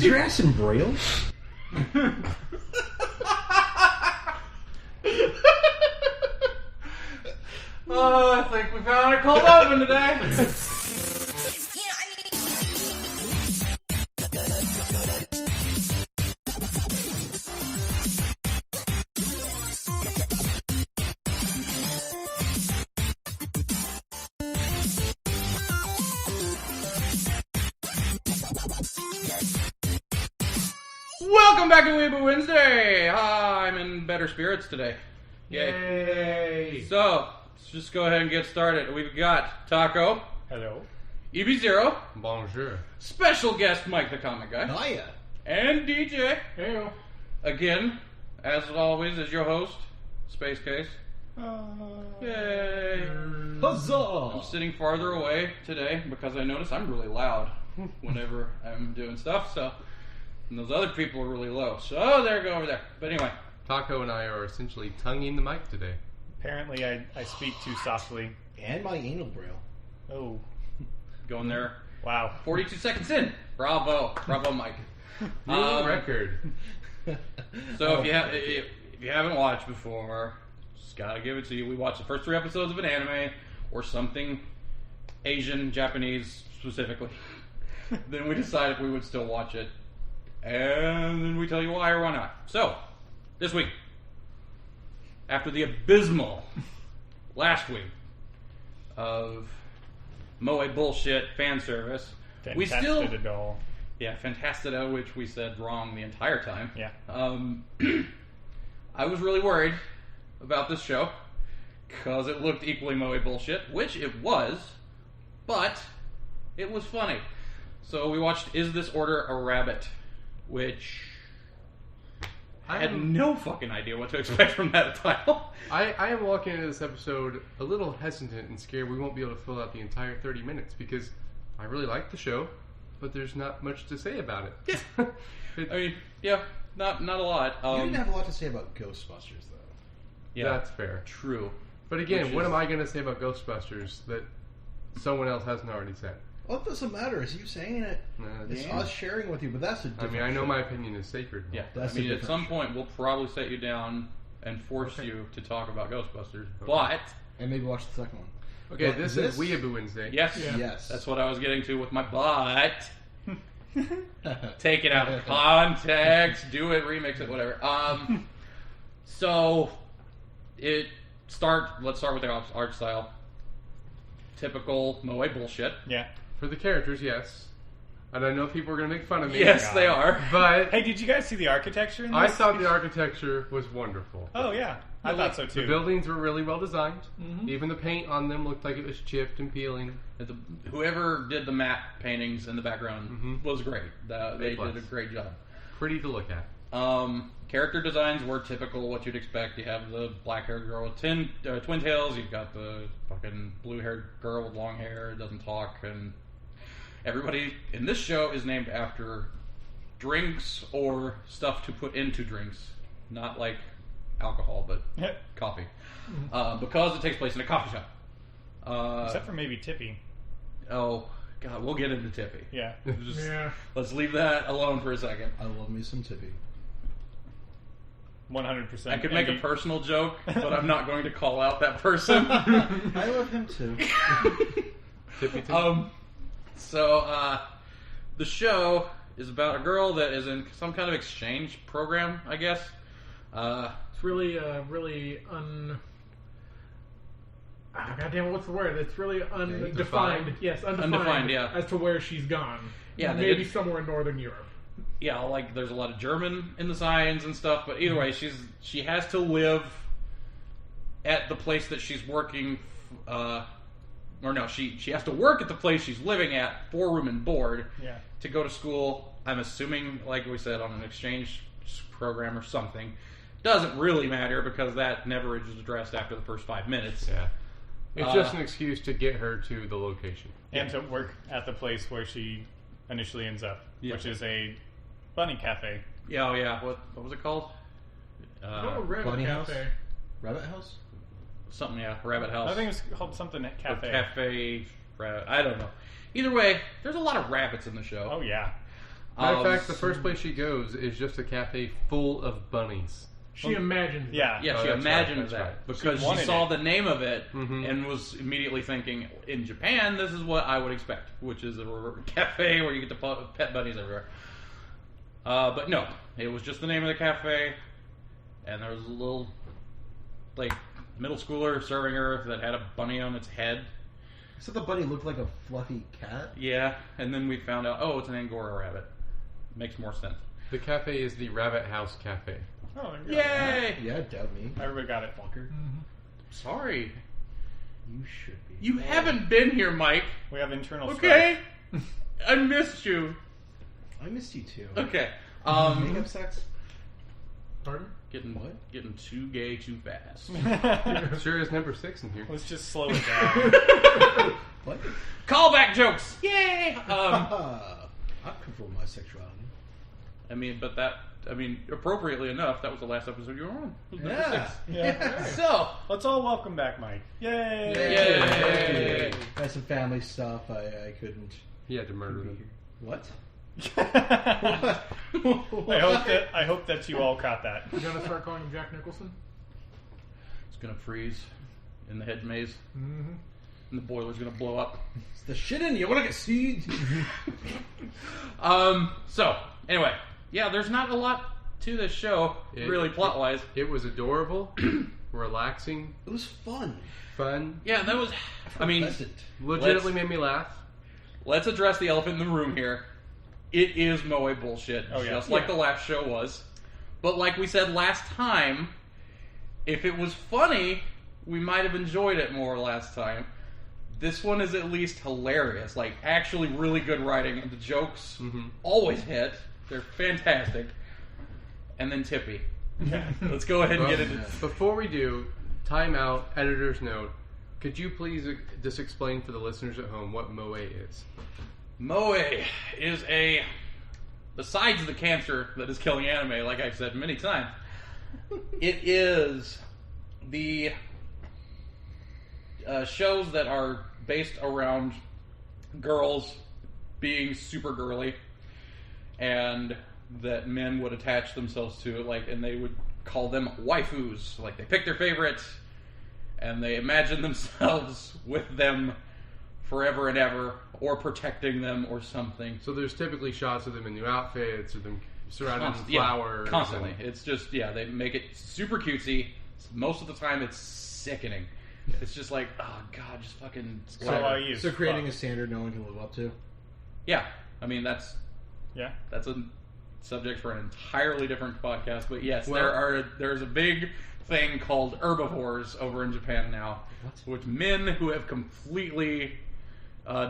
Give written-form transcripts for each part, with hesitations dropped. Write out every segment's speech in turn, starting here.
Is your ass in Braille? Oh, I think we found a cold open today. Welcome back to Weeaboo Wednesday. I'm in better spirits today. Yay. So, let's just go ahead and get started. We've got Taco. Hello. EB0. Bonjour. Special guest Mike the Comic Guy. Hiya. And DJ. Heyo. Again, as always, is your host, SpaceKase. Yay. Huzzah! I'm sitting farther away today because I notice I'm really loud whenever I'm doing stuff, so... And those other people are really low. So there, go over there. But anyway. Taco and I are essentially tonguing the mic today. Apparently I speak too softly. And my anal Braille. Oh. Going there. Wow. 42 seconds in. Bravo. Bravo, Mike. New record. So if you haven't watched before, just gotta give it to you. We watched the first 3 episodes of an anime or something Asian, Japanese specifically. Then we decided we would still watch it. And then we tell you why or why not. So, this week, after the abysmal last week of Moe bullshit fan service, we still... Fantastical. Yeah, Fantastico, which we said wrong the entire time. Yeah. I was really worried about this show because it looked equally Moe bullshit, which it was, but it was funny. So we watched Is This Order a Rabbit? Which I had no fucking idea what to expect from that title. I am walking into this episode a little hesitant and scared we won't be able to fill out the entire 30 minutes because I really like the show, but there's not much to say about it. Yeah. I mean, yeah, not a lot. You didn't have a lot to say about Ghostbusters, though. Yeah, That's fair. true. But again, Which what is- am I going to say about Ghostbusters that someone else hasn't already said? Well, it doesn't matter. It's you saying it. It's Yeah. us sharing with you, but that's a I different mean, I know show. my opinion is sacred. Yeah, That's I mean, a at different some show. point we'll probably set you down and force Okay. you to talk about Ghostbusters. Okay. But And maybe watch the second one. Okay, But this is Weeaboo Wednesday. yes, Yeah. Yes. that's what I was getting to with my butt. Take it out of context, do it, remix it, whatever. So let's start with the art style. Typical Moe bullshit. Yeah. For the characters, yes. And I know people are going to make fun of me. Yes, God. they are. But Hey, did you guys see the architecture in this? I thought the architecture was wonderful. Oh, yeah. I thought so, too. The buildings were really well designed. Mhm. Even the paint on them looked like it was chipped and peeling. Whoever did the matte paintings in the background Mhm. was great. They plus. did a great job. Pretty to look at. Character designs were typical what you'd expect. You have the black-haired girl with twin tails. You've got the fucking blue-haired girl with long hair, doesn't talk, and everybody in this show is named after drinks or stuff to put into drinks, not like alcohol, but coffee, because it takes place in a coffee shop. Except for maybe Tippy. Oh God, we'll get into Tippy. Yeah. Just- Let's leave that alone for a second. I love me some Tippy. 100%. I could make a personal joke, but I'm not going to call out that person. I love him too. Tippy tip. So the show is about a girl that is in some kind of exchange program, I guess. It's really, goddamn, what's the word? It's really undefined. Defined? Yes, undefined. Undefined, yeah. As to where she's gone. Yeah, they maybe did- somewhere in Northern Europe. Yeah, like there's a lot of German in the signs and stuff, but either way, she has to live at the place that she's working. She has to work at the place she's living at for room and board. Yeah. To go to school. I'm assuming, like we said, on an exchange program or something. Doesn't really matter because that never is addressed after the first 5 minutes. Yeah. It's just an excuse to get her to the location. And to work at the place where she initially ends up, Yeah. which is a bunny cafe. Yeah, oh yeah. What was it called? Rabbit Bunny Cafe. House? Rabbit House? Something, yeah. Rabbit House. I think it's called something Or cafe. Cafe. Rabbit. I don't know. Either way, there's a lot of rabbits in the show. Oh yeah. Matter of fact, the first place she goes is just a cafe full of bunnies. She imagines that. Yeah. Yeah, Oh, she that's imagined right, that's that right. because She she wanted saw it. the name of it Mhm. and was immediately thinking, in Japan, this is what I would expect, which is a cafe where you get to pet bunnies everywhere. But no, it was just the name of the cafe, and there was a little, like, middle schooler serving her that had a bunny on its head. So the bunny looked like a fluffy cat. Yeah, and then we found out, oh, it's an Angora rabbit. Makes more sense. The cafe is the Rabbit House Cafe. Oh, there you go. Yay! Yeah, doubt me. Everybody got it. Fucker. Sorry. You should be. You haven't been here, Mike. We have internal Okay? I missed you. I missed you too. Okay. Makeup sex? Pardon? Getting too gay too fast. Sure is number 6 in here. Let's just slow it down. What? Callback jokes! Yay! I'm comfortable with my sexuality. Appropriately enough, that was the last episode you were on. It was number Yeah. 6. Yeah. So, Let's all welcome back Mike. Yay! Yay. I had some family stuff. I couldn't He had to murder be them. here. What? I hope that you all caught that. You gonna start calling him Jack Nicholson? it's gonna freeze in the hedge maze, Mm-hmm. and the boiler's gonna blow up. It's the shit in you. Want to get seeds? So, anyway, yeah, there's not a lot to this show, really, plot-wise. It was adorable, relaxing, It was fun. fun. Yeah, that was... I mean, Pleasant. Legitimately made me laugh. let's address the elephant in the room here. It is Moe bullshit, Oh, yeah. just like Yeah. the last show was. But like we said last time, if it was funny, we might have enjoyed it more last time. This one is at least hilarious. Like, actually really good writing. And the jokes always hit. They're fantastic. And then Tippy. Let's go ahead and get into this. Before we do, time out, editor's note. Could you please just explain for the listeners at home what Moe is? Moe is a... Besides the cancer that is killing anime, like I've said many times, it is the shows that are based around girls being super girly, and that men would attach themselves to, like, and they would call them waifus. Like, they pick their favorites, and they imagine themselves with them forever and ever, or protecting them, or something. So there's typically shots of them in new outfits, or them surrounded in Yeah, flowers. constantly. and- It's just, they make it super cutesy. Most of the time, it's sickening. It's just like, oh god, just fucking. So whatever. I use So creating a fuck. standard no one can live up to. Yeah, I mean that's Yeah. a subject for an entirely different podcast. But yes, Well- there's a big thing called herbivores over in Japan now, which men who have completely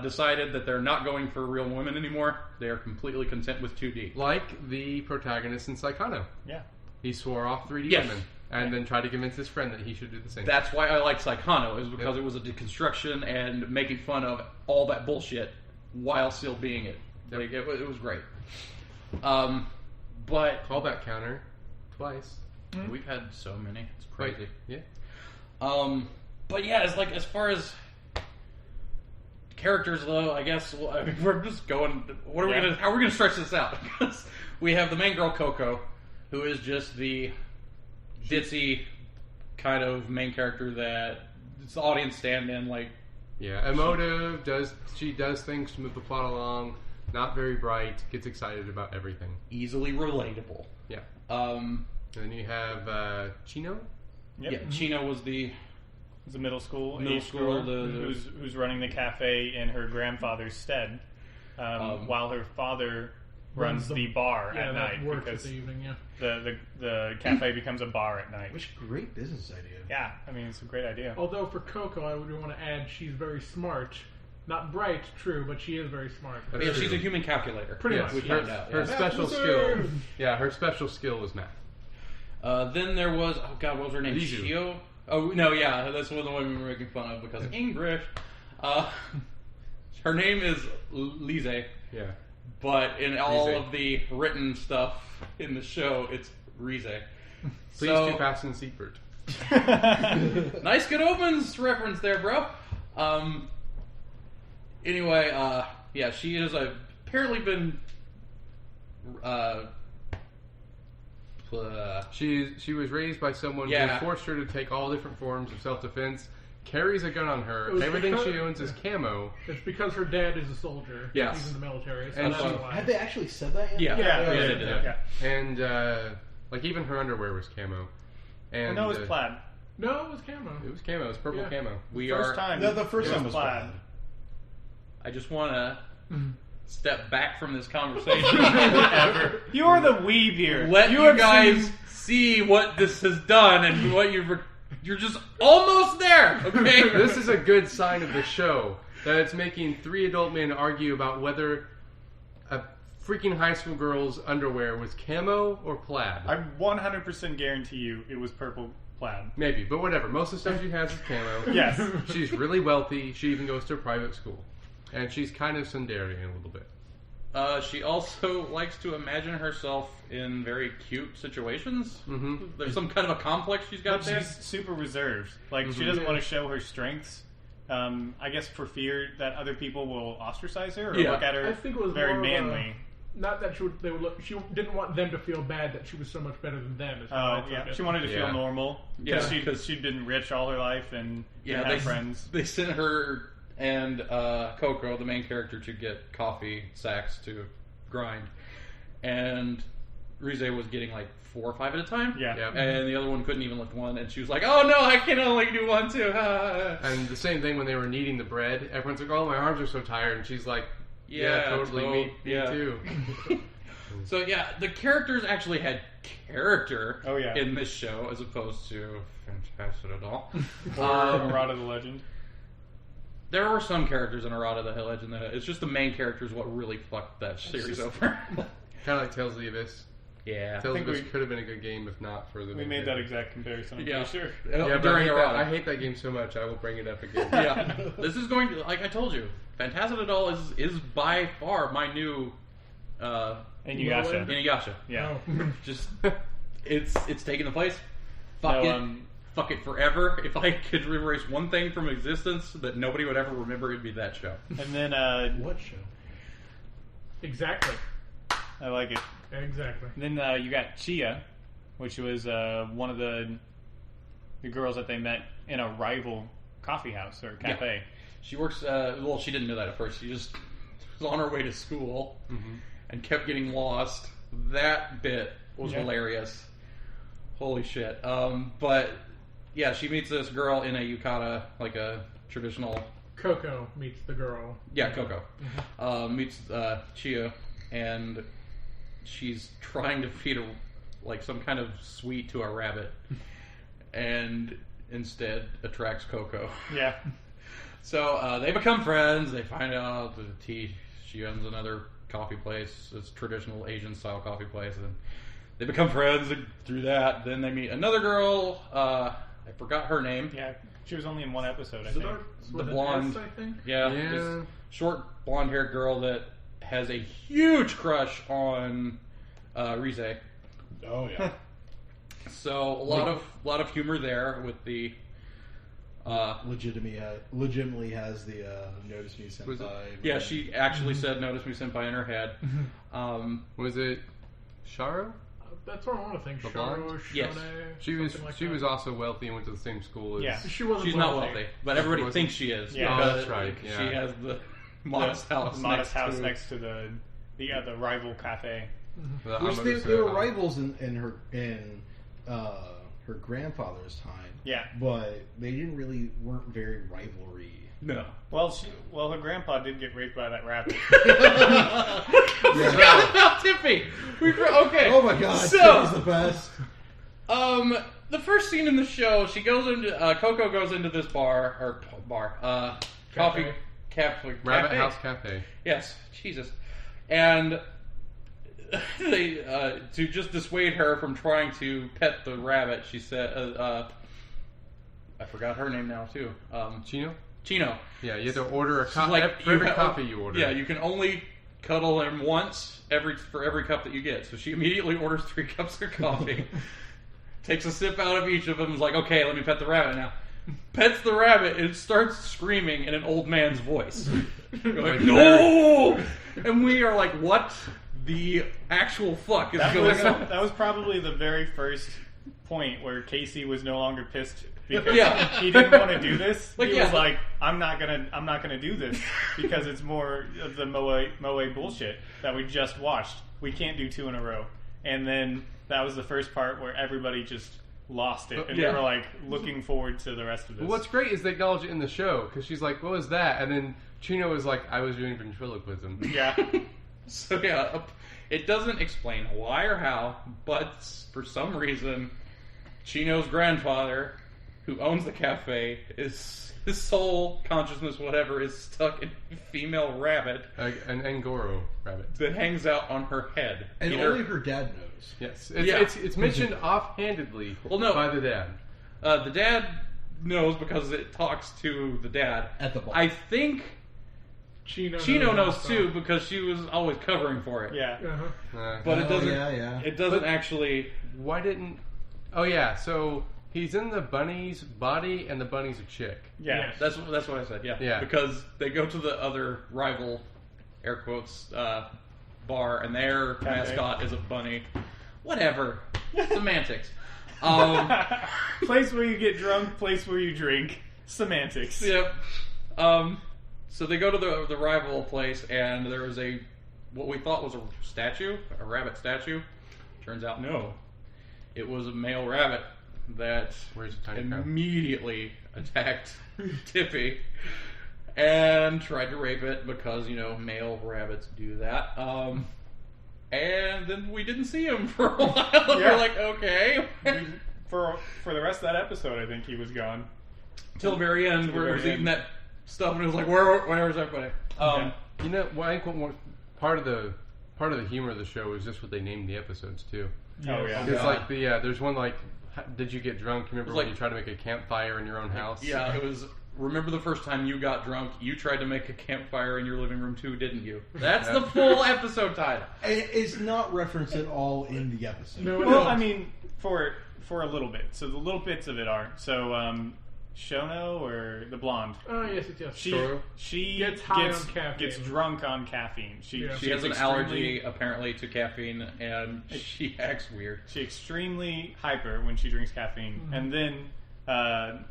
decided that they're not going for real women anymore. They are completely content with 2D. Like the protagonist in Saikano. Yeah. He swore off 3D Yes. women, and then tried to convince his friend that he should do the same. That's why I like Saikano, is because Yep. it was a deconstruction and making fun of all that bullshit while still being it. Yep. Like, it was great. But Callback counter twice. we've had so many. It's crazy. Yeah. But yeah, it's like, as far as characters, though, I guess we're just going. What are we Yeah. gonna? How are we gonna stretch this out? Because we have the main girl, Coco, who is just the ditzy kind of main character that it's the audience stand-in. Like, Yeah. Emotive, she does things to move the plot along, not very bright, gets excited about everything. easily relatable. Yeah. Um, And then you have Chino. Yep. Yeah, Chino was the It's a middle school Middle age school, girl the- who's running the cafe in her grandfather's stead, while her father runs the bar Yeah, at that night works because at the evening, yeah. the cafe becomes a bar at night. Which great business idea. Yeah, I mean it's a great idea. Although for Coco, I would want to add she's very smart. Not bright, true, but she is very smart. That's yeah, true. she's a human calculator. Pretty Yes, much. We her, found out. her Yeah. special skill. Yeah, her special skill was math. Then there was, oh god, what was her name? Lizu. Shio? Oh no, yeah, that's one of the one we were making fun of because English. Her name is Lise, Yeah. but in all Rize. of the written stuff in the show, it's Rize. Please So- do fasten seatbelt. Nice good opens reference there, bro. Anyway, yeah, she is apparently been She was raised by someone Yeah. who forced her to take all different forms of self-defense, carries a gun on her, everything she owns is camo. It's because her dad is a soldier. Yes. He's in the military. So And that's she- why. Have they actually said that yet? Yeah. Yeah, they did that. yeah. And, like, even her underwear was camo. And, No, it was plaid. No, it was camo. It was camo. It was purple Yeah. camo. We First are. time. The first it one was plaid. plaid. I just want to step back from this conversation. Ever. You are the weeb here. Let you have guys seen- see what this has done and what you're just almost there. Okay. This is a good sign of the show, that it's making 3 adult men argue about whether a freaking high school girl's underwear was camo or plaid. I 100% guarantee you it was purple plaid. Maybe, but whatever. Most of the stuff she has is camo. Yes. She's really wealthy. She even goes to a private school. And she's kind of Sundarian a little bit. She also likes to imagine herself in very cute situations. Mm-hmm. There's some kind of a complex she's got But there. she's super reserved. Like, she doesn't want to show her strengths. I guess for fear that other people will ostracize her or Yeah. look at her I think it was very more of a- manly. Not that they would look. She didn't want them to feel bad that she was so much better than them. Is how I took Yeah. it. She wanted to Yeah. feel normal. Yeah, Because 'cause- she'd been rich all her life and didn't have friends. They sent her and Coco, the main character, to get coffee sacks to grind, and Rize was getting like 4 or 5 at a time. Yeah. Yeah. And the other one couldn't even lift one, and she was like, "Oh no, I can only do one too." And the same thing when they were kneading the bread. Everyone's like, "Oh, my arms are so tired," and she's like, "Yeah, totally, me yeah. too." So yeah, the characters actually had character Oh, yeah. in this show as opposed to Fantastic at all. Or Murata the Legend. There were some characters in Arata the Legend that it's just the main characters what really fucked that series over. Kind of like Tales of the Abyss. Yeah. Tales of think the Abyss we- could have been a good game if not for the. We made that exact comparison, I'm Yeah. pretty sure. Yeah, but During Arata. I hate that game so much. I will bring it up again. Yeah. This is going to, like I told you, Fantastic Doll is by far my new And Yugasha. Inuyasha. Yeah. Oh. Just it's taking the place. Fuck No, it. Fuck it forever. If I could erase one thing from existence that nobody would ever remember, it'd be that show. And then What show? Exactly. I like it. Exactly. Then you got Chia, which was one of the girls that they met in a rival coffee house or cafe. She works. Well, she didn't know that at first. She just was on her way to school and kept getting lost. That bit was Yeah. hilarious. Holy shit! But yeah, she meets this girl in a yukata, like a traditional. Coco meets the girl. Yeah, Coco meets Chia, and she's trying to feed like some kind of sweet to a rabbit, and instead attracts Coco. Yeah. So they become friends. They find out that she owns another coffee place. It's traditional Asian style coffee place, and they become friends through that. Then they meet another girl. I forgot her name. Yeah. She was only in one episode, I think. The blonde. I think. Yeah, Yeah. this short blonde haired girl that has a huge crush on Rize. Oh yeah. So a lot of humor there with the. Legitimately has the notice me Was it- senpai. Yeah, she actually said "Notice me, senpai" in her head. Was it Sharo? That's what I want to think. The Sharo, blonde? Shone, Yes. She was something like she that. was also wealthy and went to the same school as. Yeah. She wasn't. She's not wealthy, but everybody wasn't? thinks she is. Yeah. Oh, because that's right, yeah. She has the modest house. Modest next house to, next to the rival cafe. The Which Amagusa- they were rivals in her grandfather's time. Yeah. But they weren't very rivalry. No. Well, her grandpa did get raped by that rabbit. Forgot about Tiffy. Okay. Oh my god, So, Tiffy's the best. the first scene in the show, she goes into Coco goes into this coffee cafe. Rabbit House Cafe. Yes, Jesus, and they to just dissuade her from trying to pet the rabbit. She said, I forgot her name now too. Chino. Yeah, you have to order a She's coffee. like, For every you coffee you order. Yeah, you can only cuddle him once for every cup that you get. So she immediately orders 3 cups of coffee, takes a sip out of each of them, is like, okay, let me pet the rabbit now. Pets the rabbit and starts screaming in an old man's voice. We're like, no! And we are like, what the actual fuck is That going was, on? that was probably the very first point where Casey was no longer pissed because Yeah. he didn't want to do this. Like, He yeah. was like, I'm not gonna do this because it's more of the Moe bullshit that we just watched. We can't do 2 in a row. And then that was the first part where everybody just lost it, and Yeah. they were like looking forward to the rest of this. But what's great is they acknowledge it in the show because she's like, "What was that?" And then Chino was like, "I was doing ventriloquism." Yeah. So yeah, it doesn't explain why or how, but for some reason, Chino's grandfather, who owns the cafe, his soul consciousness, whatever, is stuck in a female rabbit An Angoro rabbit. that hangs out on her head. And Either- only her dad knows. Yes, Yeah. it's mentioned offhandedly Well, no. by the dad. the dad knows because it talks to the dad. At the bar. I think Chino knows also. too because she was always covering for it. Yeah. Uh-huh. But it Oh, doesn't. yeah. It doesn't But- actually. Why didn't? Oh yeah, so he's in the bunny's body, and the bunny's a chick. Yeah. Yes. That's what I said. Yeah. Yeah. Because they go to the other rival, air quotes, bar, and their mascot is a bunny. Whatever. Semantics. Place where you get drunk, place where you drink. Semantics. Yep. So they go to the rival place, and there is what we thought was a rabbit statue. Turns out no, it was a male rabbit that Where's the tiny crowd? immediately attacked Tippy and tried to rape it because male rabbits do that. And then we didn't see him for a while. Yeah. We're like, okay. For the rest of that episode, I think he was gone. Till the very end, Till the where he was very eating end. that stuff, and it was like, where's everybody? You know, well, I think what more, part of the humor of the show is just what they named the episodes too. Oh yeah. It's God. like there's one like, did you get drunk? Remember It was when like- you tried to make a campfire in your own house? Yeah, it was. Remember the first time you got drunk? You tried to make a campfire in your living room too, didn't you? That's the full episode title. It's not referenced at all in the episode. No, it Well, isn't. I mean, for a little bit. So the little bits of it are Shono or the blonde. Oh, yes, yes. She Gets high on caffeine. gets drunk on caffeine. Yeah. She has an extremely- allergy apparently to caffeine, and she acts weird. She's extremely hyper when she drinks caffeine, Mm-hmm. and then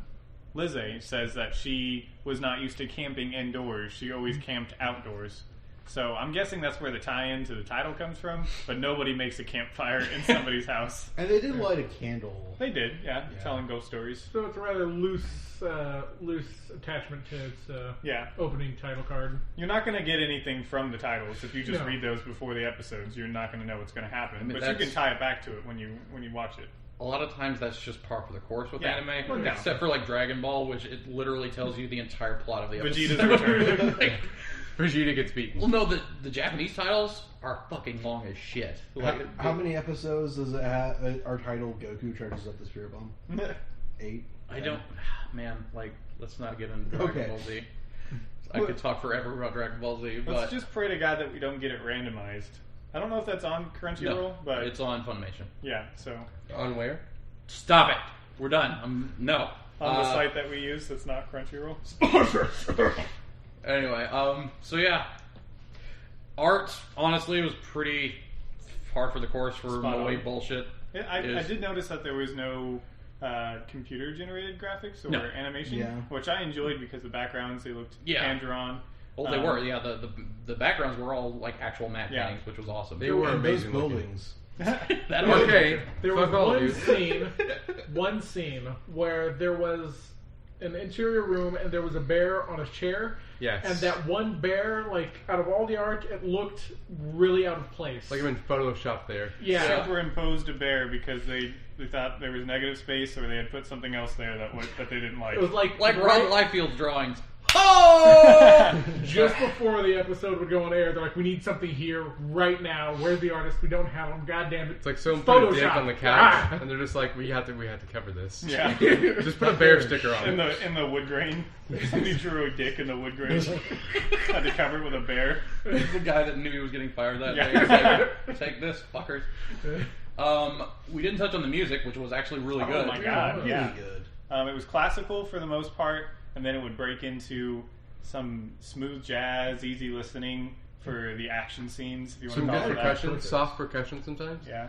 Lizzie says that she was not used to camping indoors. She always camped outdoors. So I'm guessing that's where the tie-in to the title comes from. But nobody makes a campfire in somebody's house. And they did light a candle. They did, yeah, Yeah. telling ghost stories. So it's a rather loose attachment to its Yeah. opening title card. You're not going to get anything from the titles if you just No. read those before the episodes. You're not going to know what's going to happen, I mean, but you that's- can tie it back to it when you watch it. A lot of times that's just par for the course with Yeah. anime, Well, no. except for like Dragon Ball, which it literally tells you the entire plot of the episode. Vegeta's return. Like, Vegeta gets beaten. well, no, the Japanese titles are fucking long as shit. Like, How many episodes does it have? Our title Goku charges up the spirit bomb. 8. I don't, man. Like, let's not get into Dragon Okay. Ball Z. I could talk forever about Dragon Ball Z, but Let's just pray to God that we don't get it randomized. I don't know if that's on Crunchyroll, no, but it's on Funimation. yeah. So On where? Stop it. We're done. No. on the site that we use, that's not Crunchyroll. Anyway, so yeah, art honestly was pretty par for the course for Spot Moe on. bullshit. Yeah, I Is- did notice that there was no computer-generated graphics or No. animation, Yeah. which I enjoyed because the backgrounds they looked Yeah. hand-drawn. Well, they were. Yeah, the backgrounds were all like actual matte Yeah. paintings, which was awesome. They were And those amazing looking. buildings. That Okay, There fuck was all of one you. scene where there was an interior room and there was a bear on a chair. Yes. And that one bear, like, out of all the art, it looked really out of place. Like I'm in Photoshop there. yeah. Superimposed a bear because they thought there was negative space or they had put something else there that they didn't like. It was like like right, Ron Liefeld's drawings. Oh! just before the episode would go on air, they're like, "We need something here right now. Where's the artist? We don't have him. God damn it!" It's like someone put a dick Photoshop. on the couch, Ah. and they're just like, we have to cover this. Yeah. Just put a bear sticker on In it. the wood grain. Somebody drew a dick in the wood grain. Had to cover it with a bear. the guy that knew he was getting fired that Yeah. day. He was like, take this, fuckers. We didn't touch on the music, which was actually really good. Oh my god, Really yeah. good. It was classical for the most part, and then it would break into some smooth jazz, easy listening for the action scenes. If you want Some to good call it that. percussion, soft percussion sometimes. Yeah.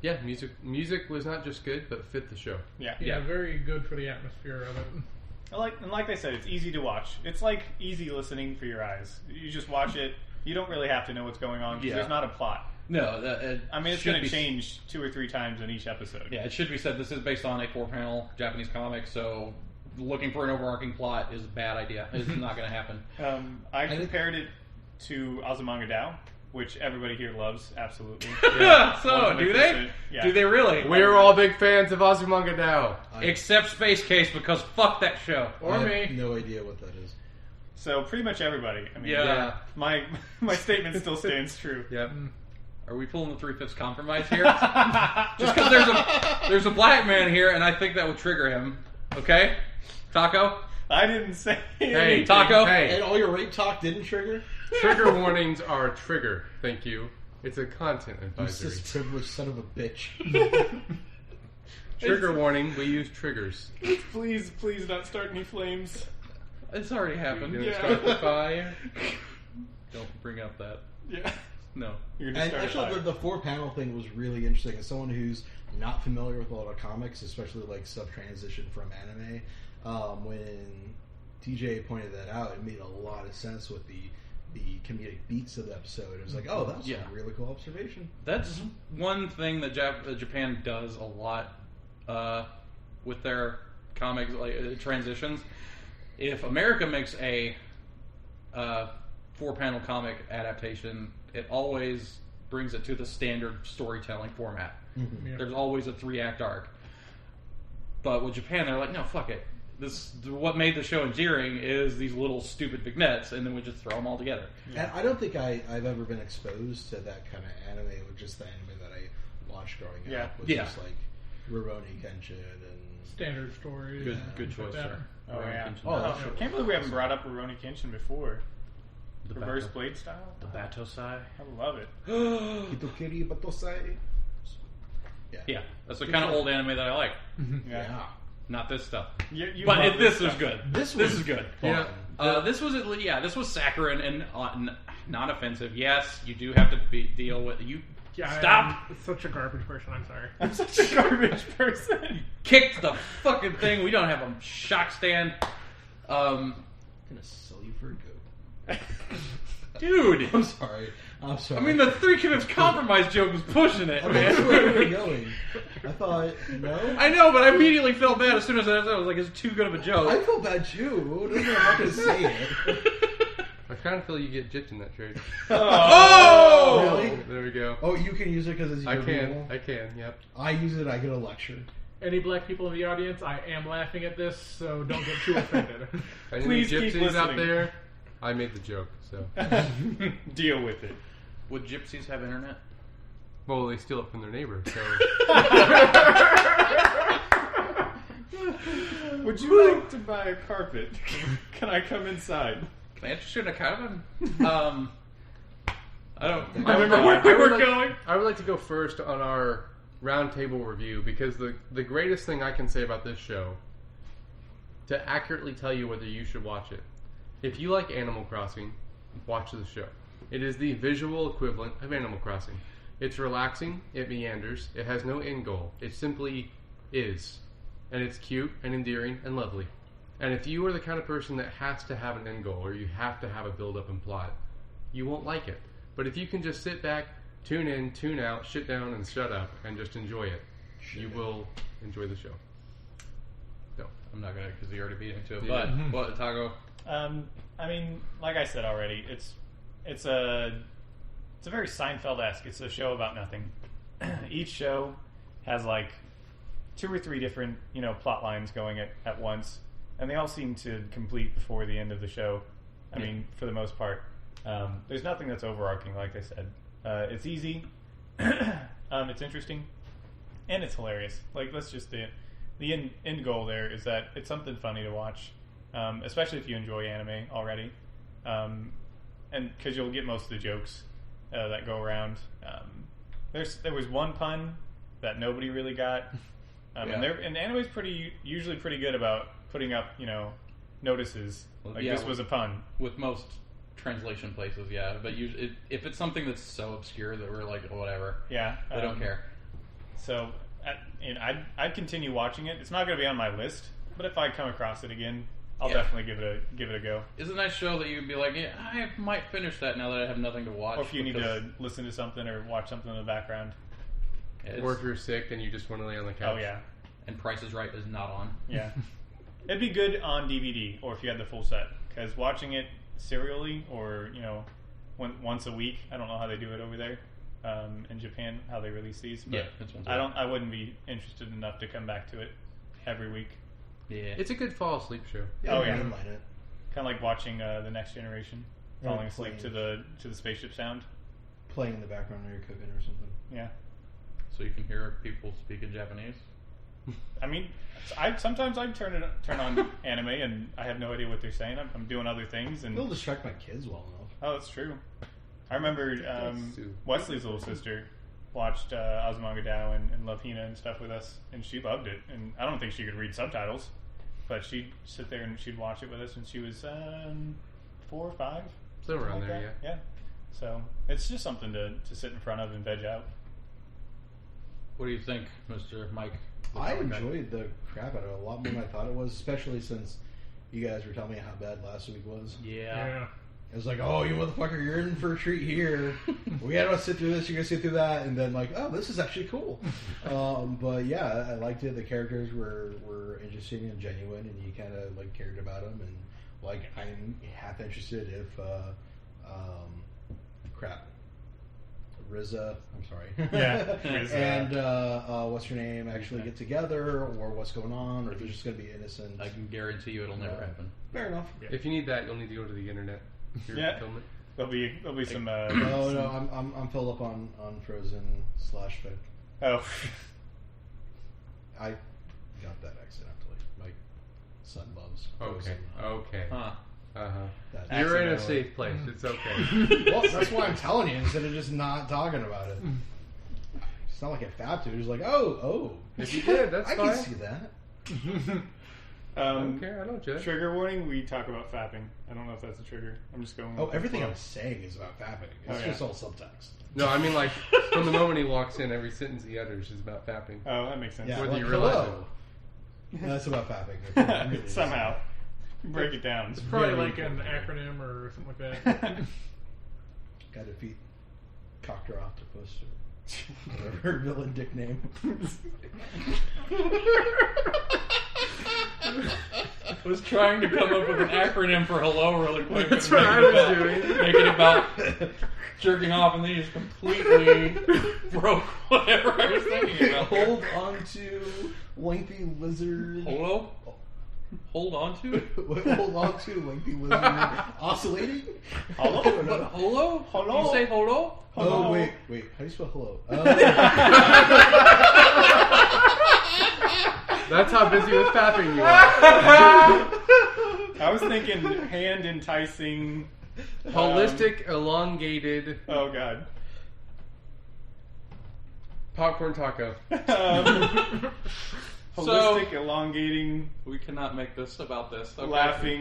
Yeah, music was not just good, but fit the show. Yeah. Yeah, very good for the atmosphere of it. Like they said, it's easy to watch. It's like easy listening for your eyes. You just watch it. You don't really have to know what's going on because Yeah. there's not a plot. No, It's going to change 2 or 3 times in each episode. Yeah, it should be said this is based on a 4-panel Japanese comic, so looking for an overarching plot is a bad idea. It's not going to happen. I compared it to Azumanga Dao, which everybody here loves, absolutely. So, do they? Yeah. Do they really? We're all big fans of Azumanga Dao. Except SpaceKase, because fuck that show. Or I me. have no idea what that is. So pretty much everybody. I mean, Yeah. my statement still stands true. Yep. Are we pulling the 3/5 compromise here? Just because there's a black man here, and I think that would trigger him. Okay, Taco. I didn't say Hey, anything. Taco. Hey, And all your rape talk didn't trigger? trigger warnings are a trigger. Thank you. It's a content You advisory. cis privileged son of a bitch. Trigger warning. We use triggers. Please not start any flames. It's already happened. You're Yeah. gonna start the fire. Don't bring up that. Yeah. No. You're just And starting actually, the 4-panel thing was really interesting. As someone who's not familiar with a lot of comics, especially like stuff transition from anime, when TJ pointed that out, it made a lot of sense with the comedic beats of the episode. It was like, oh, that was Yeah. a really cool observation. That's one thing that Japan does a lot with their comics, like transitions. If America makes a 4-panel comic adaptation, it always brings it to the standard storytelling format. Yeah. There's always a 3-act arc. But with Japan, they're like, no, fuck it. What made the show endearing is these little stupid vignettes, and then we just throw them all together. And I don't think I've ever been exposed to that kind of anime with just the anime that I watched growing Yeah. up. Was Yeah. just like Rurouni Kenshin and Standard stories. Good stuff choice, like that. sir. Oh, yeah. Oh, that's I sure. can't believe we haven't brought up Rurouni Kenshin before. The Reverse Bato- blade style. The Batosai. I love it. Hitokiri Batosai. Yeah, that's the kind of old anime that I like. Yeah. Not this stuff. You But love this stuff. was good. This This was is good. Yeah. This was saccharine and not offensive. Yes, you do have to deal with you. Yeah, Stop! I'm such a garbage person. I'm sorry. I'm such a garbage person. Kicked the fucking thing. We don't have a shock stand. I'm gonna sell you for a goat. Dude. I'm sorry. I'm sorry. I mean, the 3 Kids compromise joke was pushing it, I mean, that's where we were man. going. I thought, no? I know, but I immediately felt bad as soon as I was like, it's too good of a I joke. feel bad too. I'm not gonna say it. I kind of feel you get gypped in that trade. Oh! Really? There we go. Oh, you can use it because it's your I can. rule? I can. Yep. I use it, I get a lecture. Any black people in the audience, I am laughing at this, so don't get too offended. Any Please keep gypsies out listening. there? I made the joke, so. Deal with it. Would gypsies have internet? Well, they steal it from their neighbor, so. Would you like to buy a carpet? Can I come inside? Can I interest you in a caravan? I don't I remember would- where I we would were like- going. I would like to go first on our roundtable review because the greatest thing I can say about this show, to accurately tell you whether you should watch it, if you like Animal Crossing, watch the show. It is the visual equivalent of Animal Crossing. It's relaxing, it meanders, it has no end goal. It simply is. And it's cute and endearing and lovely. And if you are the kind of person that has to have an end goal or you have to have a build up and plot, you won't like it. But if you can just sit back, tune in, tune out, shit down, and shut up, and just enjoy it, you will enjoy the show. So, I'm not gonna because he already beat me to it. Yeah. But what, Taco? I mean, like I said already, it's a very Seinfeld-esque. It's a show about nothing. Each show has like 2 or 3 different plot lines going at once, and they all seem to complete before the end of the show. I mean, for the most part, there's nothing that's overarching. Like I said, it's easy, it's interesting, and it's hilarious. Like that's just the end goal there is that it's something funny to watch. Especially if you enjoy anime already, and because you'll get most of the jokes that go around. There was one pun that nobody really got, and anime's usually pretty good about putting up notices Well, like yeah, this was a pun. With most translation places, yeah. But usually, if it's something that's so obscure that we're like, oh, whatever, Yeah, they don't care. So, I'd continue watching it. It's not going to be on my list, but if I come across it again, I'll definitely give it a go. It's a nice show that you'd be like, yeah, I might finish that now that I have nothing to watch. Or if you need to listen to something or watch something in the background. Or if you're sick and you just want to lay on the couch. Oh yeah, and Price is Right is not on. yeah. It'd be good on DVD or if you had the full set, because watching it serially or once a week, I don't know how they do it over there in Japan, how they release these. But Yeah, it's once a week. I wouldn't be interested enough to come back to it every week. Yeah. It's a good fall asleep show. Yeah, Oh, I yeah. don't mind it. Kind of like watching The Next Generation, falling asleep to the spaceship sound. Playing in the background while you're cooking or something. Yeah. So you can hear people speak in Japanese. I mean, sometimes I turn on anime and I have no idea what they're saying. I'm doing other things and It'll distract my kids well enough. oh, that's true. I remember Wesley's little sister watched Azumanga Dao and Love Hina and stuff with us, and she loved it. And I don't think she could read subtitles, but she'd sit there and she'd watch it with us. And she was 4 or 5, So around like there, that. Yeah. So it's just something to sit in front of and veg out. What do you think, Mr. Mike? I enjoyed the crap out of it a lot more than I thought it was, especially since you guys were telling me how bad last week was. Yeah. It was like, oh, you motherfucker, you're in for a treat here. We gotta sit through this, you're gonna sit through that, and then like, oh, this is actually cool. But yeah, I liked it. The characters were interesting and genuine, and you kind of like cared about them. And like, I'm half interested if Riza, I'm sorry, Yeah, Riza. and what's her name actually get together, or what's going on, or if they're just gonna be innocent. I can guarantee you it'll never happen. Fair enough. If you need that, you'll need to go to the internet. If you're Yeah. filming. There'll be some. No, I'm filled up on Frozen / fic. Oh. I got that accidentally. My son loves Okay. Frozen. Okay. Huh. That- You're in a Accidentally. safe place. It's okay. Well, that's why I'm telling you instead of just not talking about it. It's not like I fab to. It's like, oh. If you did, that's I fine. can see that. I don't care. I don't judge. Trigger warning, we talk about fapping. I don't know if that's a trigger. I'm just going Oh, with everything the I'm flow. saying is about fapping. It's Oh, yeah. just all subtext. No, I mean like from the moment he walks in, every sentence he utters is about fapping. Oh, that makes sense. Yeah, Whether like, you realize hello. That's about fapping. Somehow. Break it down. It's probably Yeah, like you an can. acronym or something like that. Got to defeat Cocktail Octopus or whatever her villain dick name. I was trying to come up with an acronym for hello really quick. That's and what make I it was about- doing. Make it about jerking off, and then you just completely broke whatever I was thinking about. Hold on to lengthy lizard. Hello? Hold on to it? Hold on to lengthy lizard oscillating. Hello? I don't know. But hello? Hello? You say hello? Oh wait. How do you spell hello? That's how busy with fapping you are. I was thinking hand enticing. Holistic, elongated Oh, God. popcorn taco. Holistic, elongating, We cannot make this about this. Okay. laughing,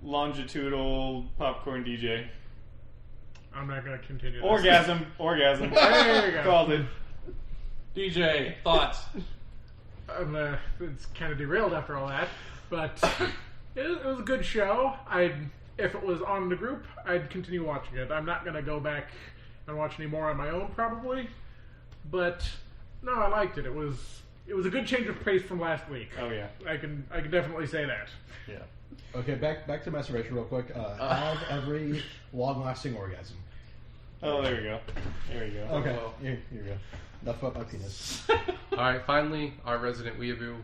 longitudinal popcorn DJ. I'm not going to continue this. Orgasm. There you go. Called it. DJ, thoughts? It's kind of derailed after all that, but it was a good show. If it was on the group, I'd continue watching it. I'm not going to go back and watch any more on my own, probably. But no, I liked it. It was a good change of pace from last week. Oh, yeah. I can definitely say that. Yeah. Okay, back to masturbation real quick. Have every long-lasting orgasm. Oh, there we go. There we go. Okay, here you go. Enough about my penis. Alright, finally, our resident Weeaboo.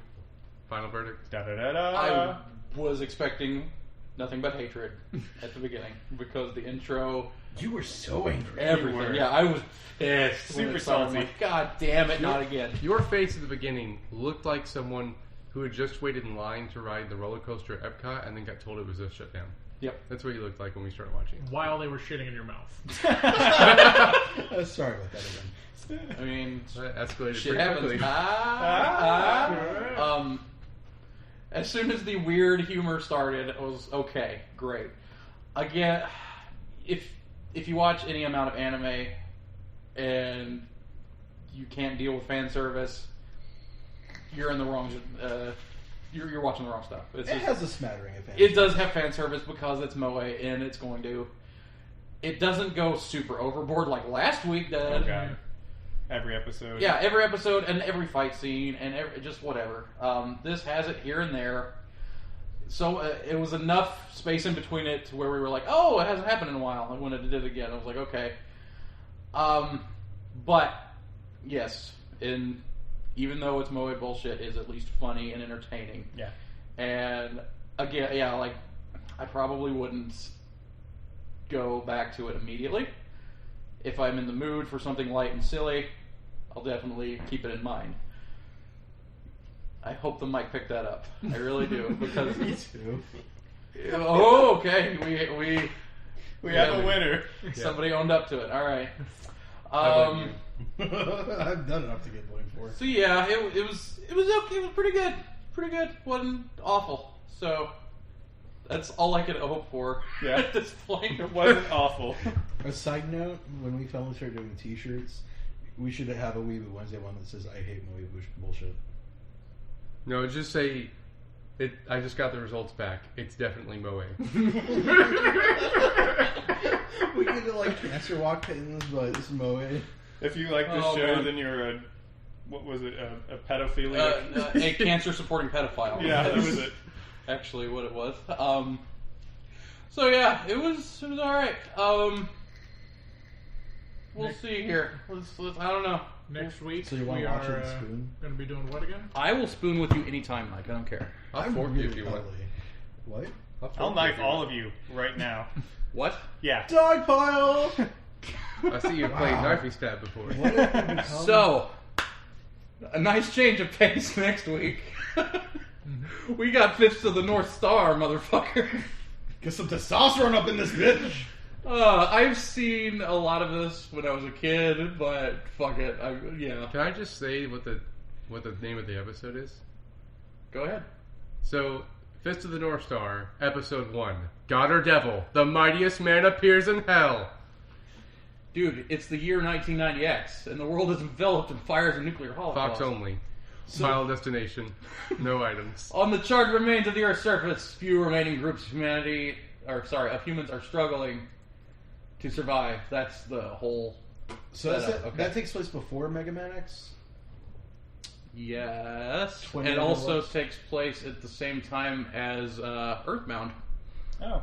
Final verdict. Da-da-da-da. I was expecting nothing but hatred at the beginning because the intro, You were so angry. everything. were. Yeah, I was pissed. when Super it started. I'm salty. like, God damn it, not again. Your face at the beginning looked like someone who had just waited in line to ride the roller coaster at Epcot and then got told it was a shutdown. Yep. That's what you looked like when we started watching. While they were shitting in your mouth. Sorry about that again. I mean, That escalated shit pretty happens. quickly. As soon as the weird humor started, it was okay, great. again, if you watch any amount of anime and you can't deal with fan service, you're in the wrong. You're watching the wrong stuff. It has a smattering of fan It does have fan service because it's Moe, and it's going to. It doesn't go super overboard like last week did. Oh god. Every episode. Yeah, every episode and every fight scene and just whatever. This has it here and there. So it was enough space in between it to where we were like, oh, it hasn't happened in a while. And when it did again, I was like, okay. But yes, even though it's Moe bullshit, is at least funny and entertaining. Yeah. And again, yeah, like I probably wouldn't go back to it immediately. If I'm in the mood for something light and silly, I'll definitely keep it in mind. I hope the mic picked that up. I really do because Me too. Oh, okay. We have a winner. Somebody owned up to it. All right. I've done enough to get blamed for. So yeah, it was okay. It was pretty good. Pretty good. Wasn't awful. So that's all I could hope for. Yeah. At this point, It wasn't awful. A side note: when we finally start doing T-shirts, we should have a Weeaboo Wednesday one that says "I hate Moe bullshit." No, just say it. I just got the results back. It's definitely Moe. We get to like cancer walk pins, but it's Moe. If you like this Oh, show, man. then you're a what was it? A pedophiliac? a cancer-supporting pedophile. Yeah, that was it. Actually, what it was. So yeah, it was all right. We'll see here. Let's, I don't know. Next week, So you want we to watch it are and spoon? going to be doing what again? I will spoon with you anytime, Mike. I don't care. I'll fork you if you want. What? Fork I'll you knife if you all want. of you right now. What? Yeah. Dog pile. I see you played Wow. knifey stab before. What have you become? So, a nice change of pace next week. We got Fists of the North Star, motherfucker. Get some testosterone up in this bitch. I've seen a lot of this when I was a kid, but fuck it. Yeah. Can I just say what the name of the episode is? Go ahead. So, Fist of the North Star, Episode 1. God or Devil, the mightiest man appears in hell. Dude, it's the year 1990X, and the world is enveloped in fires and nuclear holocaust. Fox only. Final destination. No items. On the charred remains of the Earth's surface, few remaining groups of humans are struggling to survive. That's the whole So setup. Okay. that takes place before Mega Man X? Yes. 20 It also megawatts. takes place at the same time as Earthbound. Oh.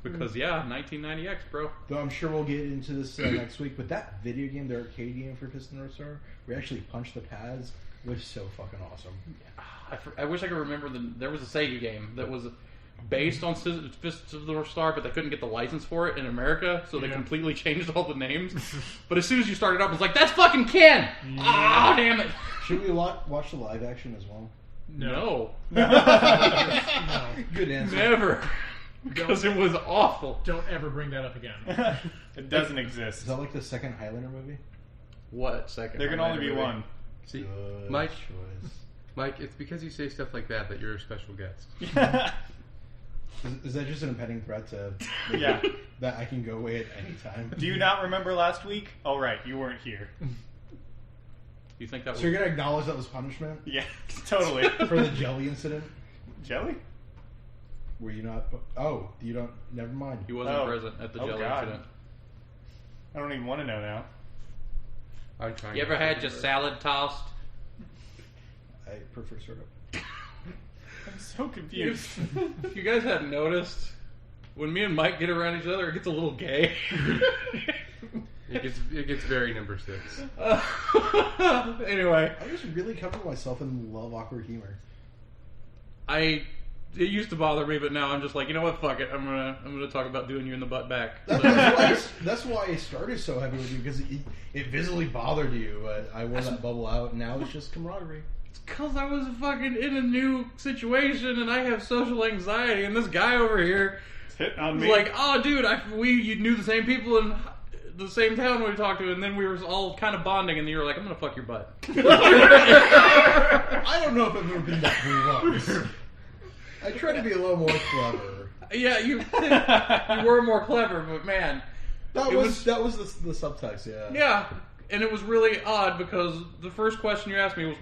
Because, 1990X, bro. Though I'm sure we'll get into this next week, but that video game, the arcade game for Fist of the North Star, where you actually punch the pads, was so fucking awesome. I wish I could remember there was a Sega game that was based on Fists of the North Star, but they couldn't get the license for it in America, so they completely changed all the names. But as soon as you started up, it was like, that's fucking Ken! Ah, damn it! Should we watch the live action as well? No. Good answer. Never. Because it was awful. Don't ever bring that up again. It doesn't exist. Is that like the second Highlander movie? What second? There can only be one. See, Good Mike, choice. Mike, it's because you say stuff like that you're a special guest. Is that just an impending threat to Yeah. that I can go away at any time? Do you not remember last week? Oh, right. You weren't here. You think that was... So you're gonna acknowledge that was punishment Yeah, totally. for the jelly incident? Jelly? Were you not? Oh, you don't. Never mind. He wasn't Oh. present at the Oh, jelly God. incident. I don't even want to know now. I'm trying You ever to had your remember. salad tossed? I prefer syrup. I'm so confused. If you guys hadn't noticed, when me and Mike get around each other, it gets a little gay. It gets very number 6. Anyway, I just really comfortable myself and love awkward humor. it used to bother me, but now I'm just like, you know what? Fuck it. I'm gonna talk about doing you in the butt back. That's why I started so heavy with you, because it visibly bothered you, but I wore that bubble out, and now it's just camaraderie. It's because I was fucking in a new situation and I have social anxiety, and this guy over here It's hitting on was me. like, oh, dude, you knew the same people in the same town we talked to, and then we were all kind of bonding, and you were like, I'm gonna fuck your butt. I don't know if I've ever been that blunt. I try to be a little more clever. Yeah, you were more clever, but man, That was the subtext. Yeah. yeah, and it was really odd because the first question you asked me was,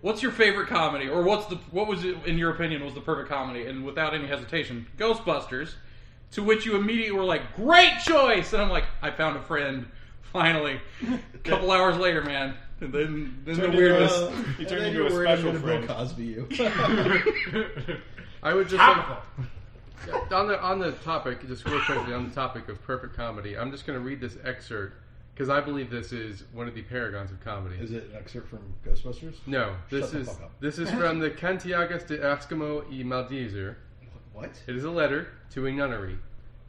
"What's your favorite comedy?" or what was it in your opinion was the perfect comedy? And without any hesitation, Ghostbusters. To which you immediately were like, "Great choice!" And I'm like, "I found a friend finally." A couple hours later, man. And then the weirdness. He turned into a special friend. Bill Cosby you. I would just Topical. on the topic, just real quickly on the topic of perfect comedy. I'm just going to read this excerpt because I believe this is one of the paragons of comedy. Is it an excerpt from Ghostbusters? No, Shut the fuck up. this is from the Cantigas de Eskimo y Maldizer. What? It is a letter to a nunnery.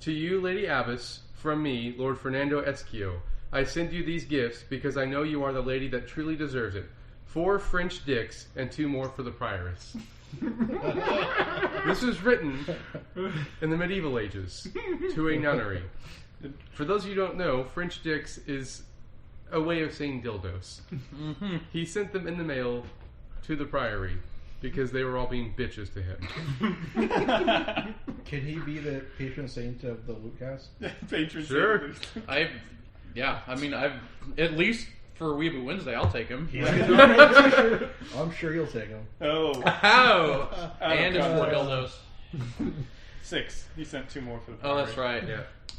To you, Lady Abbess, from me, Lord Fernando Esquio. I send you these gifts because I know you are the lady that truly deserves it. 4 French dicks and 2 more for the prioress. This was written in the medieval ages to a nunnery. For those of you who don't know, French dicks is a way of saying dildos. He sent them in the mail to the priory because they were all being bitches to him. Can he be the patron saint of the Lootcast? Patron Sure. saint. I've at least for Weeaboo Wednesday, I'll take him. I'm sure he'll take him. Oh. How? And his 4 context. dildos. 6. He sent 2 more for the Oh, that's primary. right.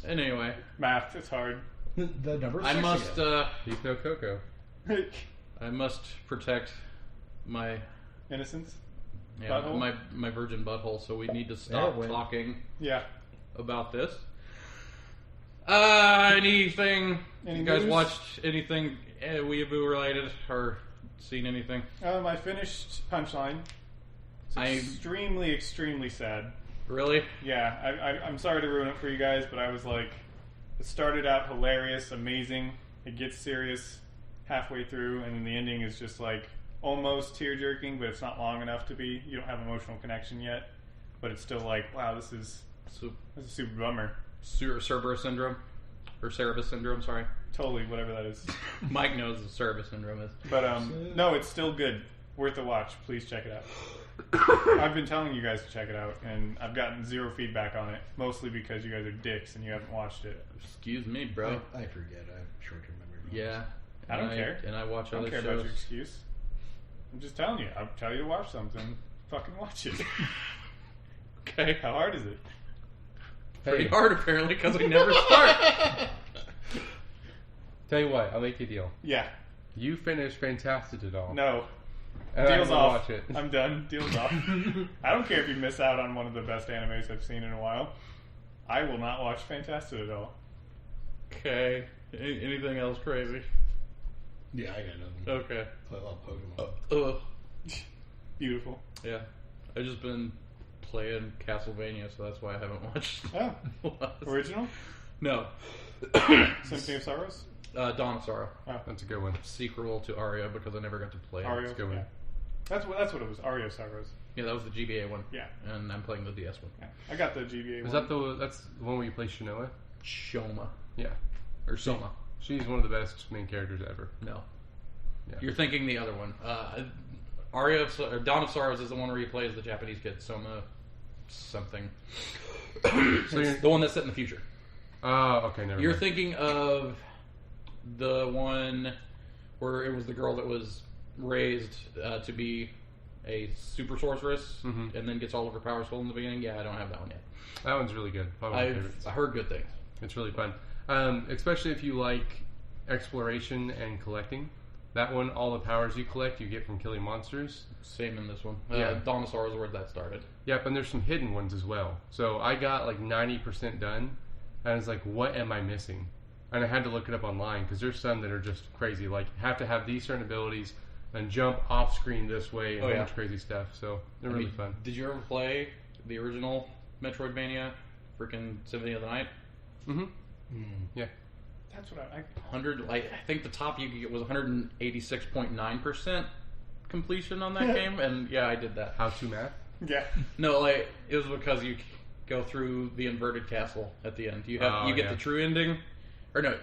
Yeah. Anyway, Math, it's hard. The number I 6 must. again. He's no Coco. I must protect my Innocence? my virgin butthole. So we need to stop Yeah, talking Yeah. about this. Anything? Any You guys news? watched anything Weeaboo related or seen anything? I finished Punchline. It's extremely, extremely sad. Really? Yeah, I'm sorry to ruin it for you guys, but I was like, it started out hilarious, amazing. It gets serious halfway through, and then the ending is just like almost tear-jerking, but it's not long enough to be. You don't have emotional connection yet, but it's still like, wow, this is a super bummer. Cerberus syndrome or Cerebus syndrome. Sorry, Totally, whatever that is. Mike knows what Cerebus syndrome is. But no, it's still good. Worth a watch. Please check it out. I've been telling you guys to check it out, and I've gotten 0 feedback on it, mostly because you guys are dicks and you haven't watched it. Excuse me, bro. I forget. I have short-term memory. Yeah, I don't care. And I watch I don't other care shows. about your excuse. I'm just telling you. I'll tell you to watch something. Fucking watch it. Okay, How hard is it? pretty hard apparently because I never start. Tell you what, I'll make you a deal. Yeah. You finish Fantastic at all. No. And I'm Deal's gonna off. watch it. I'm done. Deal's off. I don't care if you miss out on one of the best animes I've seen in a while. I will not watch Fantastic at all. Okay, anything else crazy? Yeah, I got nothing. Okay. Play a lot of Pokemon. Beautiful. Yeah, I've just been playing Castlevania, so that's why I haven't watched. Oh. Original? No. Symphony of Sorrows? Dawn of Sorrow. Oh. That's a good one. Sequel to Aria because I never got to play it. Ario. a good one. Yeah. That's what it was. Ario Sorrows. Yeah, that was the GBA one. Yeah. And I'm playing the DS one. Yeah. I got the GBA Is one. that's the one where you play Shinoa? Shoma. Yeah. Or Soma. She's one of the best main characters ever. No. Yeah. You're thinking the other one. Or Dawn of Sorrows is the one where he plays the Japanese kid, Soma something. So you're, The one that's set in the future. oh, okay, never You're mind. thinking of the one where it was the girl that was raised to be a super sorceress Mhm. and then gets all of her powers stolen in the beginning. Yeah, I don't have that one yet. That one's really good. Probably my favorite. I heard good things. It's really fun. Especially if you like exploration and collecting. That one, all the powers you collect, you get from killing monsters. Same in this one. Yeah. Dawn of Sorrows is where that started. Yep, and there's some hidden ones as well. So I got like 90% done, and I was like, what am I missing? And I had to look it up online, because there's some that are just crazy. Like, have to have these certain abilities, and jump off screen this way, and Oh, a yeah. bunch of crazy stuff. So they're really fun. Did you ever play the original Metroidvania, freaking Symphony of the Night? Mm-hmm. Yeah. That's what I 100, I think the top you could get was 186.9% completion on that game, and yeah, I did that. How to math? yeah. No, like it was because you go through the inverted castle at the end. You have Oh, you get yeah. the true ending, or no,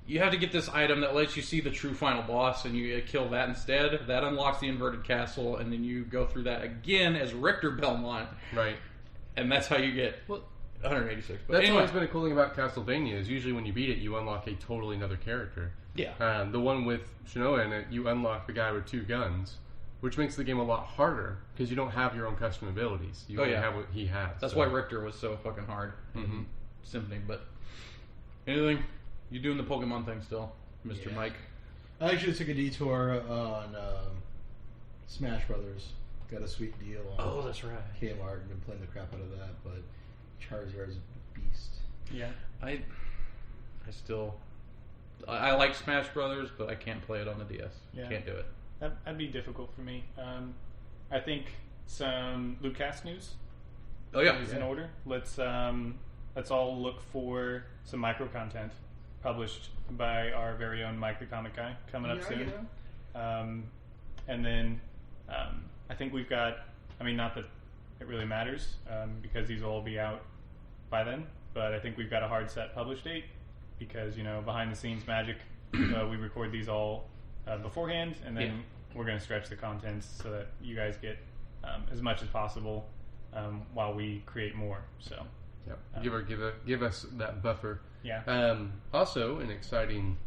you have to get this item that lets you see the true final boss, and you kill that instead. That unlocks the inverted castle, and then you go through that again as Richter Belmont. Right. and that's how you get Well, 186. But that's anyway, always been a cool thing about Castlevania is usually when you beat it, you unlock a totally another character. yeah. The one with Shinoa in it, you unlock the guy with 2 guns, which makes the game a lot harder because you don't have your own custom abilities. You only have what he has. That's so. why Richter was so fucking hard in Symphony. But anything, you doing the Pokemon thing still, Mr. Yeah. Mike? I actually took a detour on Smash Brothers. Got a sweet deal on that's right. Kmart and been playing the crap out of that, but Charizard's a beast. Yeah. I like Smash Brothers, but I can't play it on the DS. Yeah. Can't do it. That'd be difficult for me. I think some Lootcast news Oh yeah. is in order. Let's all look for some micro content published by our very own Mike the Comic Guy coming up soon. And then I think we've got, I mean, not that it really matters because these will all be out by then, but I think we've got a hard set publish date because, you know, behind the scenes magic, we record these all beforehand, and then we're going to stretch the contents so that you guys get as much as possible while we create more. So, give us that buffer. yeah. Also, in exciting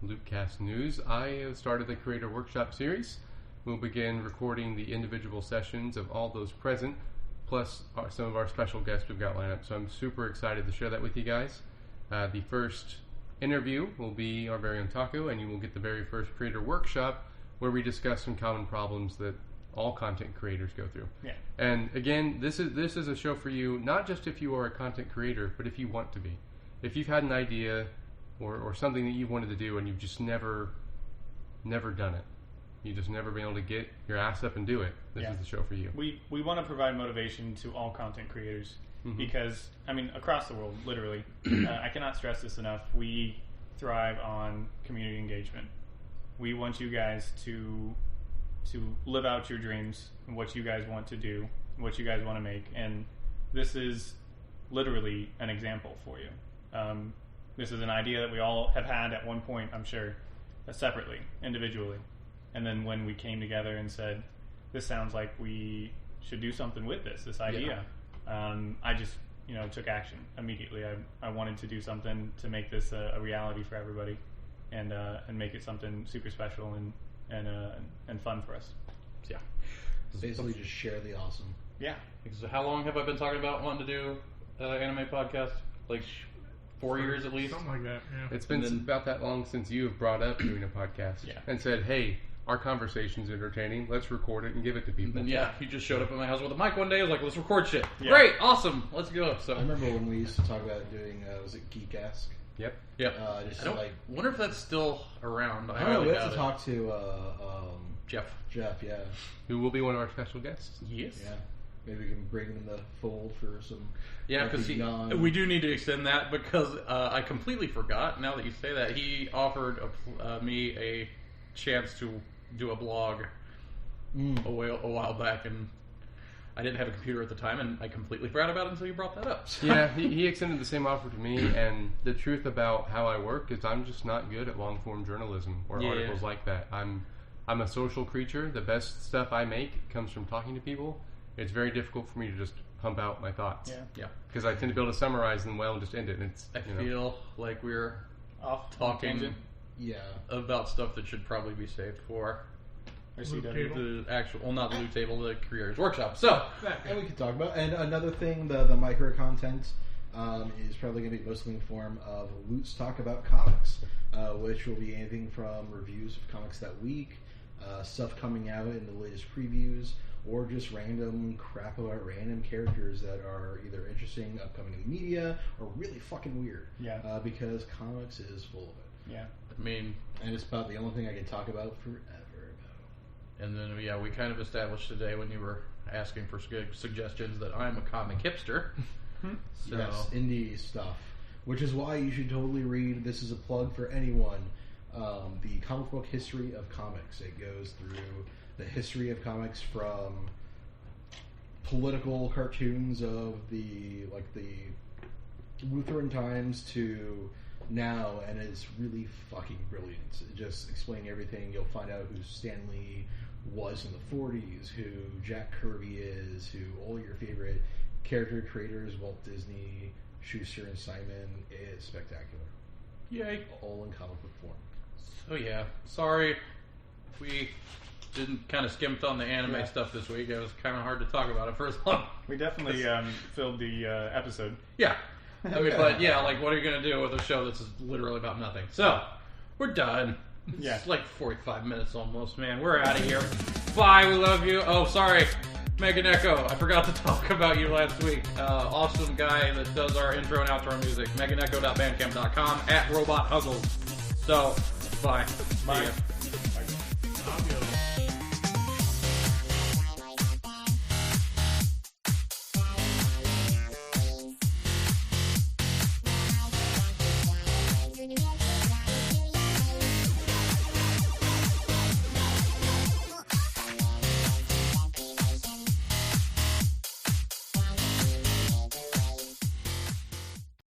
Loopcast news, I started the Creator Workshop series. We'll begin recording the individual sessions of all those present, plus some of our special guests we've got lined up. So I'm super excited to share that with you guys. The first interview will be our very own Taco, and you will get the very first Creator Workshop where we discuss some common problems that all content creators go through. Yeah. And again, this is a show for you, not just if you are a content creator, but if you want to be. If you've had an idea or something that you wanted to do and you've just never done it, you just never been able to get your ass up and do it, this is the show for you. We want to provide motivation to all content creators because, I mean, across the world, literally, I cannot stress this enough. We thrive on community engagement. We want you guys to live out your dreams and what you guys want to do, what you guys want to make, and this is literally an example for you. This is an idea that we all have had at one point, I'm sure, separately, individually. And then when we came together and said, this sounds like we should do something with this idea, I just, took action immediately. I wanted to do something to make this a reality for everybody and make it something super special and fun for us. Yeah. Basically, just share the awesome. Yeah. So how long have I been talking about wanting to do anime podcast? Like 4 years at least? Something like that, yeah. It's been about that long since you have brought up doing a podcast and said, hey, our conversation's entertaining. Let's record it and give it to people. And he just showed up at my house with a mic one day. I was like, let's record shit. Yeah. Great, awesome, let's go. So I remember when we used to talk about doing, was it Geek-Ask? Yep. I wonder if that's still around. I I don't know, highly we have doubt to it. talk to Jeff. Jeff, yeah. Who will be one of our special guests. Yes. Yeah. Maybe we can bring him in the fold for some... Yeah, because we do need to extend that because I completely forgot. Now that you say that, he offered me a chance to do a blog a while back, and I didn't have a computer at the time, and I completely forgot about it until you brought that up. So. Yeah, he extended the same offer to me, and the truth about how I work is I'm just not good at long-form journalism or articles like that. I'm a social creature. The best stuff I make comes from talking to people. It's very difficult for me to just pump out my thoughts. Yeah. Because I tend to be able to summarize them well and just end it. And it's I feel like we're Off talking tangent. Yeah. about stuff that should probably be saved for the actual, well, not the loot table, the Creators Workshop. So, And we could talk about, and another thing, the micro content is probably going to be mostly in the form of Loot's Talk About Comics, which will be anything from reviews of comics that week, stuff coming out in the latest previews, or just random crap about random characters that are either interesting, upcoming in the media, or really fucking weird. Yeah. Because comics is full of it. Yeah. I mean, And it's about the only thing I can talk about forever. and then, we kind of established today when you were asking for suggestions that I'm a comic hipster. So, Yes, indie stuff. Which is why you should totally read, this is a plug for anyone, the comic book history of comics. It goes through the history of comics from political cartoons of the Lutheran times to now, and it's really fucking brilliant. Just explaining everything. You'll find out who Stan Lee was in the 40s, who Jack Kirby is, who all your favorite character creators, Walt Disney, Schuster, and Simon, is spectacular. Yay. All in comic book form. So yeah, sorry we didn't kind of skimmed on the anime stuff this week. It was kind of hard to talk about it for as long. We definitely filled the episode. Yeah. I mean, but yeah, like, what are you going to do with a show that's literally about nothing? So, we're done. Yeah. It's like 45 minutes almost, man. We're out of here. Bye, we love you. Oh, sorry. Megan Echo, I forgot to talk about you last week. Awesome guy that does our intro and outro music. meganecho.bandcamp.com @RobotHuggles. So, bye. Bye. See ya. Bye.